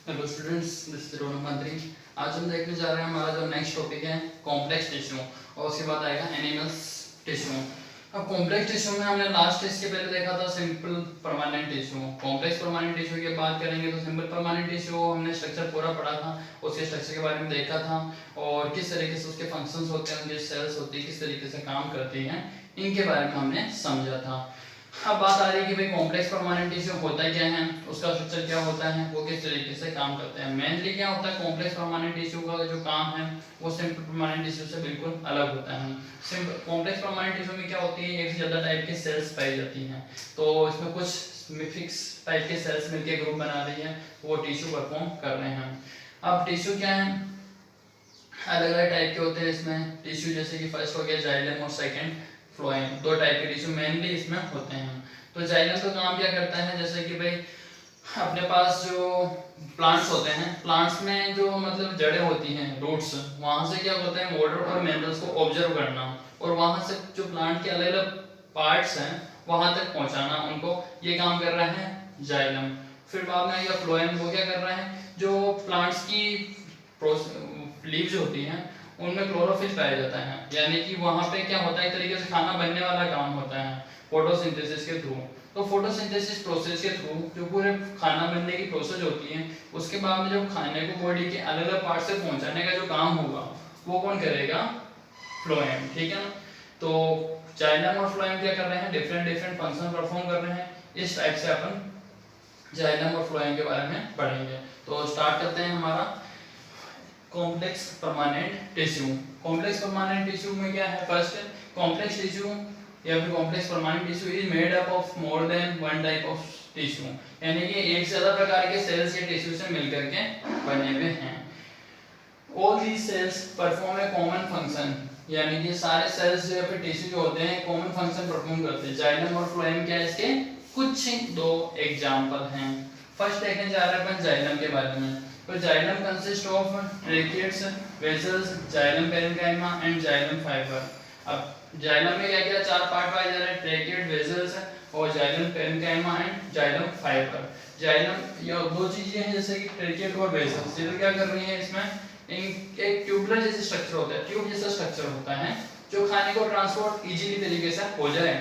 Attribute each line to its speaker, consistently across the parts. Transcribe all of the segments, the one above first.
Speaker 1: Hello students, this is Ronak मंत्री। आज हम देखने जा रहे हैं हमारा जो नेक्स्ट टॉपिक है कॉम्प्लेक्स टिश्यू और उसके बाद आएगा एनिमल्स टिश्यू। अब कॉम्प्लेक्स टिश्यू में हमने लास्ट टेस्ट के पहले देखा था simple permanent tissue. Complex permanent tissue की बात करेंगे तो सिंपल परमानेंट टिश्यू हमने स्ट्रक्चर पूरा पढ़ा था, उसके स्ट्रक्चर के बारे में देखा था और किस तरीके से उसके फंक्शंस होते हैं, उनकी सेल्स होती है, किस तरीके से काम करती हैं, इनके बारे में हमने समझा था। अब बात आ रही है कि भाई कॉम्प्लेक्स परमानेंट टिश्यू होता क्या है, उसका स्ट्रक्चर क्या होता है, वो किस तरीके से काम करते हैं। मेनली क्या होता है कॉम्प्लेक्स परमानेंट टिश्यू का जो काम है वो सिंपल परमानेंट टिश्यू से बिल्कुल अलग होता है। सिंपल कॉम्प्लेक्स परमानेंट टिश्यू में क्या होती है, एक से ज़्यादा टाइप की सेल्स पाई जाती हैं, तो इसमें कुछ फिक्स टाइप के सेल्स मिलकर ग्रुप बना रही है, वो टिश्यू परफॉर्म कर रहे हैं। अब टिश्यू क्या है, अलग अलग टाइप के होते हैं इसमें टिश्यू, जैसे कि फर्स्ट हो गया जाइलम और सेकंड फ्लोएम। दो टाइप के टिश्यू मेनली इसमें होते हैं। तो जाइलम का काम क्या करता है, जैसे कि भाई अपने पास जो प्लांट्स होते हैं, प्लांट्स में जो मतलब जड़ें होती हैं, रूट्स, वहां से क्या होता है वाटर और मिनरल्स को ऑब्जर्व करना और वहां से जो प्लांट के अलग अलग पार्ट्स हैं वहां तक पहुंचाना उनको, ये काम कर रहा है जाइलम। फिर बाद में आएगा फ्लोएम, वो क्या कर रहा है, जो प्लांट्स की लीव्स होती हैं उनमें क्लोरोफिल पाया जाता है, यानी कि वहां पे क्या होता है, एक तरीके से खाना बनने वाला काम होता है फोटोसिंथेसिस के थ्रू। तो फोटोसिंथेसिस प्रोसेस के थ्रू जो पूरे खाना बनने की प्रोसेस होती है, उसके बाद में जब खाने को बॉडी के अलग अलग पार्ट से पहुंचाने का जो काम होगा वो कौन करेगा, फ्लोएम। ठीक है ना। तो जाइलम और फ्लोएम क्या कर रहे हैं, डिफरेंट डिफरेंट फंक्शन परफॉर्म कर रहे हैं। इस टाइप से अपन जाइलम और फ्लोएम के बारे में पढ़ेंगे। तो स्टार्ट करते हैं हमारा complex permanent tissue. Complex permanent tissue में क्या है, फर्स्ट कॉम्प्लेक्स टिश्यू या फिर complex permanent tissue is made up of more than one type of tissue, यानी कि एक से ज्यादा प्रकार के सेल्स या टिश्यू से मिलकर के बने हुए हैं। All these cells perform a common function, यानी कि सारे सेल्स या फिर टिश्यू जो होते हैं कॉमन फंक्शन परफॉर्म करते हैं। जाइलम और फ्लोएम क्या है, इसके कुछ दो एग्जांपल हैं। फर्स्ट देखने जा रहे हैं अपन जाइलम के बारे में। तो xylem consist of tracheids, vessels, xylem parenchyma and xylem fibre. अब जाइलम में क्या क्या चार पार्ट पाए जा रहे हैं, ट्रेकिएट, वेसल्स और xylem parenchyma and xylem fibre. Xylem ये दो चीजें हैं जैसे कि ट्रेकिएट और वेसल्स, ये तो क्या कर रही है इसमें, एक ट्यूबुलर जैसे स्ट्रक्चर होता है, ट्यूब जैसा स्ट्रक्चर होता है जो खाने को ट्रांसपोर्ट इजीली तरीके से हो जाए,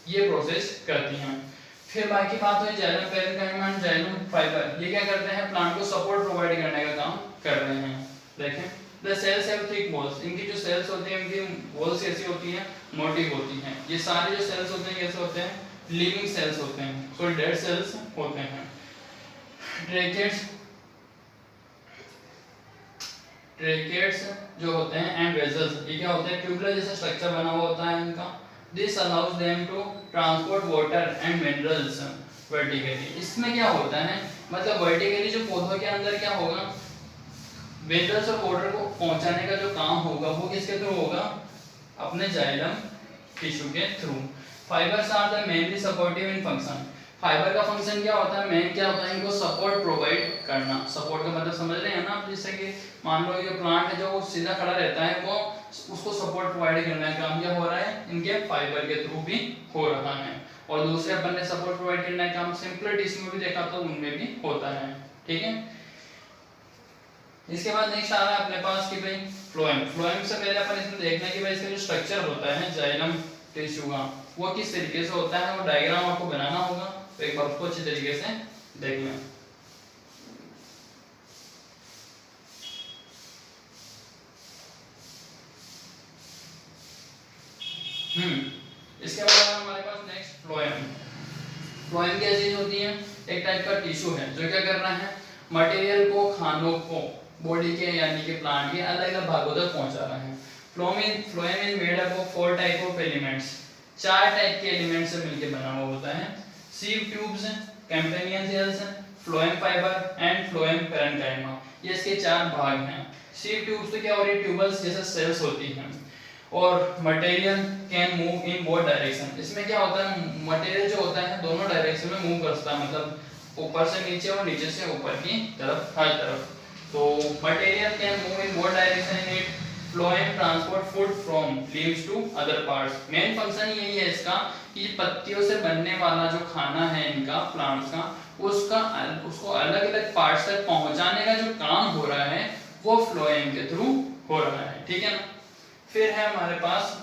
Speaker 1: ये प्रोसेस करती हैं। फिर बाकी बात हुई xylem parenchyma and xylem fibre, ये क्या करते हैं, प्लांट को सपोर्ट प्रोवाइड करने का काम कर रहे हैं। देखें, the cells have thick walls, इनकी जो सेल्स होती हैं इनकी वॉल्स कैसी होती हैं, मोटी होती हैं। ये सारे जो सेल्स होते हैं कैसे होते हैं, लिविंग सेल्स होते हैं, कोई डेड सेल्स होते हैं। ट्रेकिएट्स जो होते हैं एंड वेसल्स, ये क्या होते हैं, ट्यूबुलर जैसा स्ट्रक्चर बना हुआ होता है इनका। This allows them to transport water and minerals vertically. इसमें क्या होता है, मतलब वर्टिकली जो पौधों के अंदर क्या होगा, मिनरल्स और वाटर को पहुंचाने का जो काम होगा वो किसके थ्रू होगा, अपने जाइलम टिश्यू के through. Fibres are the mainly supportive in function. Fibre का फंक्शन क्या होता है, मेन क्या होता है, इनको सपोर्ट प्रोवाइड करना। सपोर्ट का मतलब समझ रहे हैं ना आप, जैसे कि मान लो ये प्लांट है जो सीधा खड़ा रहता है, वो उसको सपोर्ट प्रोवाइड करने का काम क्या हो रहा है, इनके फाइबर के थ्रू भी हो रहा है। और दूसरे अपन ने सपोर्ट प्रोवाइड करने का काम सिंपल टिश्यू में भी देखा तो उनमें भी होता है। ठीक है। इसके बाद नेक्स्ट आ रहा है अपने पास कि भाई फ्लोएम। फ्लोएम से पहले अपन इसमें देखना है कि भाई इसका जो स्ट्रक्चर होता है जाइलम टिश्यू का वो किस तरीके से होता है, वो डायग्राम आपको बनाना होगा, तो एक बार उसको अच्छी तरीके से देख लें। इसके बाद हमारे पास नेक्स्ट फ्लोएम। फ्लोएम क्या चीज होती है, एक टाइप का टिश्यू है जो क्या कर रहा है, मटेरियल को, खानों को बॉडी के यानी कि प्लांट के अलग अलग भागों तक पहुंचा रहा है। Phloem is made up of four type of elements, चार टाइप के एलिमेंट से मिलकर बना हुआ होता है। Sieve tubes, companion cells, phloem fibre and phloem parenchyma, ये इसके चार भाग हैं। सीव ट्यूब्स तो क्या हो रही है, ट्यूबल्स जैसे सेल्स होती हैं। और material can move in both direction, इसमें क्या होता है, मटेरियल जो होता है दोनों डायरेक्शन में मूव करता है, मतलब ऊपर से नीचे और नीचे से ऊपर की तरफ, हर तरफ। तो material can move in both direction in it. Phloem transport food from leaves to other parts. Main function यही है इसका कि पत्तियों से बनने वाला जो खाना है इनका, प्लांट्स का, उसको अलग अलग पार्ट्स तक पहुंचाने का जो काम हो रहा है वो फ्लोएम के थ्रू हो रहा है, ठीक है ना। फिर है हमारे पास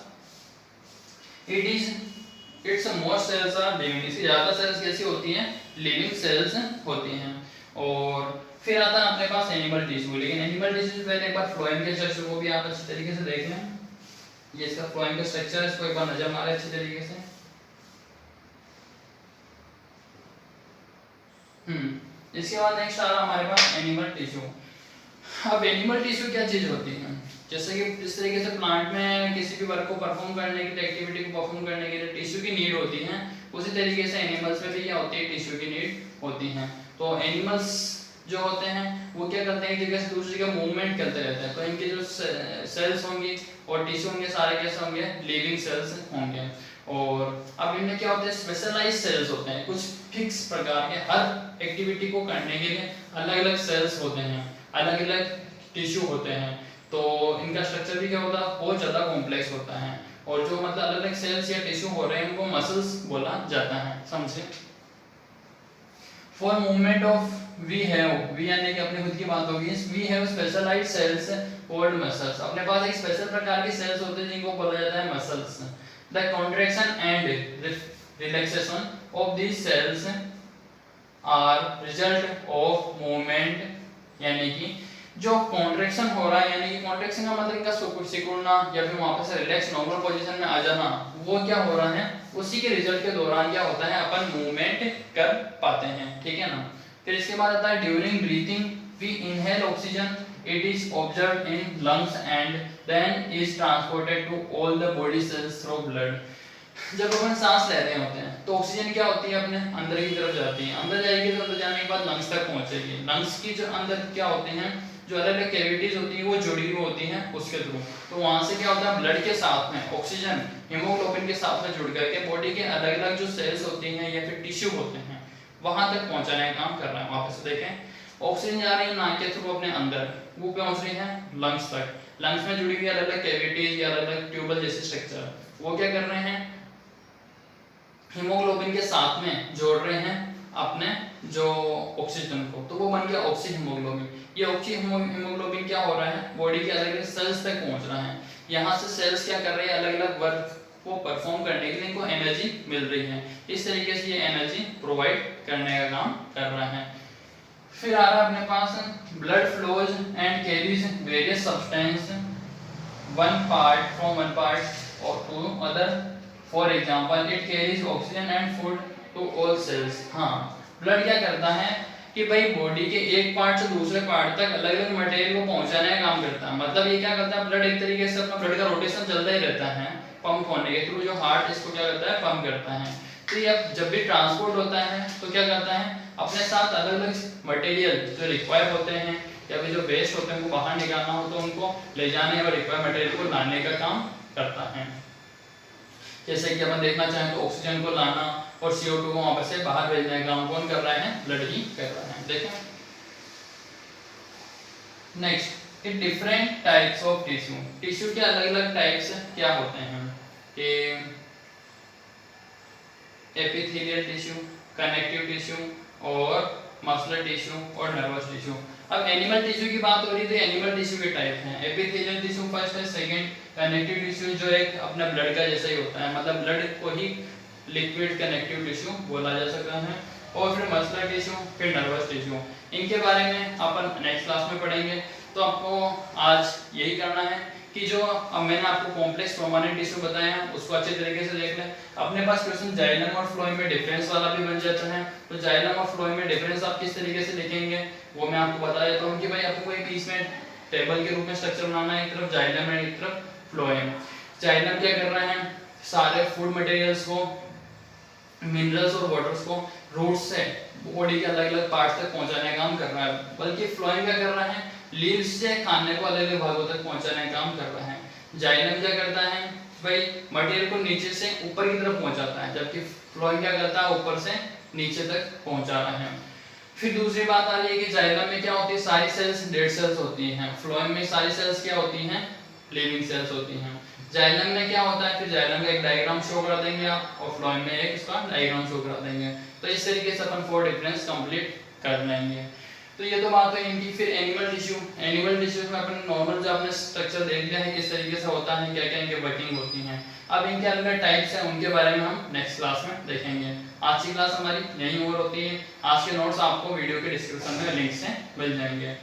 Speaker 1: its most cells are living, इसकी ज्यादा सेल्स कैसी होती हैं, लिविंग सेल्स होती हैं। और फिर आता है अपने पास एनिमल टिश्यू, लेकिन एनिमल टिश्यू से पहले एक बार फ्लोएम के स्ट्रक्चर को भी आप अच्छी तरीके से देख लें। ये इसका फ्लोएम का स्ट्रक्चर है, इसको एक बार नजर मारें अच्छी तरीके से। इसके बाद नेक्स्ट आ रहा हमारे पास एनिमल टिश्यू। अब एनिमल टिश्यू क्या चीज होती है, जैसे कि जिस तरीके से प्लांट में किसी भी वर्क को परफॉर्म करने के लिए, एक्टिविटी को परफॉर्म करने के लिए टिश्यू की नीड होती है, उसी तरीके से एनिमल्स में भी क्या होती है, टिश्यू की नीड होती है। तो एनिमल्स जो होते हैं वो क्या करते हैं, एक जगह से दूसरी जगह मूवमेंट करते रहते हैं, तो इनके जो सेल्स होंगी और टिश्यू होंगे सारे कैसे होंगे, लिविंग सेल्स होंगे। और अब इनमें क्या होता है, स्पेशलाइज्ड सेल्स होते हैं, कुछ फिक्स प्रकार के हर एक्टिविटी को करने के लिए अलग अलग सेल्स होते हैं, अलग अलग टिश्यू होते हैं। तो इनका स्ट्रक्चर भी क्या होता है, बहुत ज़्यादा कॉम्प्लेक्स होता है। और जो मतलब अलग अलग सेल्स या टिश्यू हो रहे हैं उनको मसल्स बोला जाता है, समझे। फॉर मूवमेंट ऑफ वी यानी कि अपने खुद की बात होगी, we have specialised cells called muscles, अपने पास एक स्पेशल प्रकार की सेल्स होते हैं जिनको बोला जाता है muscles. The contraction and relaxation of these cells are result of movement, यानी कि जो कॉन्ट्रैक्शन हो रहा है, यानी कि कॉन्ट्रैक्शन का मतलब इनका सिकुड़ना या फिर वापस से रिलैक्स नॉर्मल पोजीशन में आ जाना, वो क्या हो रहा है, उसी के रिजल्ट के दौरान क्या होता है, अपन मूवमेंट कर पाते हैं, ठीक है ना। फिर इसके बाद आता है during breathing we inhale oxygen, it is observed in lungs and then is transported to all the body cells through blood. जब अपन सांस ले रहे होते हैं तो ऑक्सीजन क्या होती है, अपने अंदर की तरफ जाती है, अंदर जाएगी तो अंदर जाने के बाद लंग्स तक पहुंचेगी। लंग्स की जो अंदर क्या होते हैं, जो अलग अलग कैविटीज होती है वो जुड़ी हुई होती हैं उसके थ्रू, तो वहां से क्या होता है, ब्लड के साथ में ऑक्सीजन हीमोग्लोबिन के साथ में जुड़ करके बॉडी के अलग अलग जो सेल्स होती हैं या फिर टिश्यू होते हैं वहां तक पहुंचाने का काम कर रहा है। वापस से देखें, ऑक्सीजन जा रही है नाक के थ्रू अपने अंदर, वो पहुंच रही है लंग्स तक, लंग्स में जुड़ी हुई अलग अलग कैविटीज या अलग अलग ट्यूबल जैसे स्ट्रक्चर, वो क्या कर रहे हैं, हीमोग्लोबिन के साथ में जोड़ रहे हैं अपने जो ऑक्सीजन को, तो वो बन गया ऑक्सी हीमोग्लोबिन। ये ऑक्सी हीमोग्लोबिन क्या हो रहा है, बॉडी के अलग अलग सेल्स तक पहुंच रहा है, यहाँ से सेल्स क्या कर रहे हैं, अलग अलग वर्क को परफॉर्म करने के लिए इनको एनर्जी मिल रही है, इस तरीके से ये एनर्जी प्रोवाइड करने का काम कर रहा है। फिर आ रहा है अपने पास blood flows and carries various substance one part from one part और to other, for example it carries oxygen and food to all cells. हाँ, ब्लड क्या करता है कि भाई बॉडी के एक पार्ट से दूसरे पार्ट तक अलग अलग मटेरियल को पहुंचाने का काम करता है। मतलब ये क्या करता है, ब्लड एक तरीके से अपना ब्लड का रोटेशन चलता ही रहता है, पंप होने के थ्रू जो हार्ट इसको क्या करता है, पंप करता है। तो ये जब भी ट्रांसपोर्ट होता है तो क्या करता है, अपने साथ अलग अलग मटेरियल जो रिक्वायर होते हैं या फिर जो वेस्ट होते हैं उनको बाहर निकालना हो तो उनको ले जाने और रिक्वायर मटेरियल को लाने का काम करता है। जैसे कि अपन देखना चाहें तो ऑक्सीजन को लाना और CO2 को वापस से बाहर भेजने का काम कौन कर रहा है, ब्लड ही कर रहा है। देखें next, it different types of tissue, tissue के अलग अलग टाइप्स क्या होते हैं कि एपिथेलियल टिश्यू, कनेक्टिव टिश्यू और मस्कुलर टिश्यू और नर्वस टिश्यू। अब एनिमल टिश्यू की बात हो रही थी, एनिमल टिश्यू के टाइप हैं, एपिथेलियल टिश्यू फर्स्ट है, सेकंड कनेक्टिव टिश्यू जो एक अपना ब्लड का जैसा ही होता है, मतलब ब्लड को ही लिक्विड कनेक्टिव टिश्यू बोला जा सकता है, और फिर मस्कुलर टिश्यू, फिर नर्वस टिश्यू। इनके बारे में अपन नेक्स्ट क्लास में पढ़ेंगे। तो आपको आज यही करना है कि जो अब मैंने आपको कॉम्प्लेक्स परमानेंट टिश्यू बताया उसको अच्छे तरीके से देख लें। अपने पास क्वेश्चन जाइलम और फ्लोएम में डिफरेंस वाला भी बन जाता है, तो जाइलम और फ्लोएम में डिफरेंस आप किस तरीके से लिखेंगे वो मैं आपको बता देता हूँ कि भाई आपको एक इसमें टेबल के रूप में स्ट्रक्चर बनाना है, एक तरफ जाइलम है एक तरफ फ्लोएम। जाइलम क्या कर रहा है, सारे फूड मटेरियल्स को, मिनरल्स और वाटर्स को रूट से बॉडी के अलग अलग पार्ट्स तक पहुंचाने का काम कर रहा है, बल्कि फ्लोएम क्या कर रहा है, लीव्स से खाने को अलग अलग भागों तक पहुंचाने का काम कर रहा है। जाइलम क्या करता है भाई, मटेरियल को नीचे से ऊपर की तरफ पहुंचाता है, जबकि फ्लोएम क्या करता है, ऊपर से नीचे तक पहुंचा रहा है। फिर दूसरी बात आ रही है कि जाइलम में क्या होती है, सारी सेल्स डेड सेल्स होती हैं, फ्लोएम में सारी सेल्स क्या होती हैं, लिविंग सेल्स होती हैं। जाइलम में क्या होता है, फिर जाइलम का एक डायग्राम शो करा देंगे आप, और फ्लोएम में एक इसका डायग्राम शो करा देंगे। तो इस तरीके से अपन 4 डिफरेंस कंप्लीट कर लेंगे। तो ये तो बात है इनकी। फिर एनिमल टिश्यू, एनिमल टिश्यू में अपन नॉर्मल जो आपने स्ट्रक्चर देख लिया है किस तरीके से होता है, क्या क्या इनकी वर्किंग होती है। अब इनके अलग टाइप्स हैं, उनके बारे में हम नेक्स्ट क्लास में देखेंगे। आज की क्लास हमारी यहीं ओवर होती है। आज के नोट्स आपको वीडियो के डिस्क्रिप्शन में लिंक से मिल जाएंगे।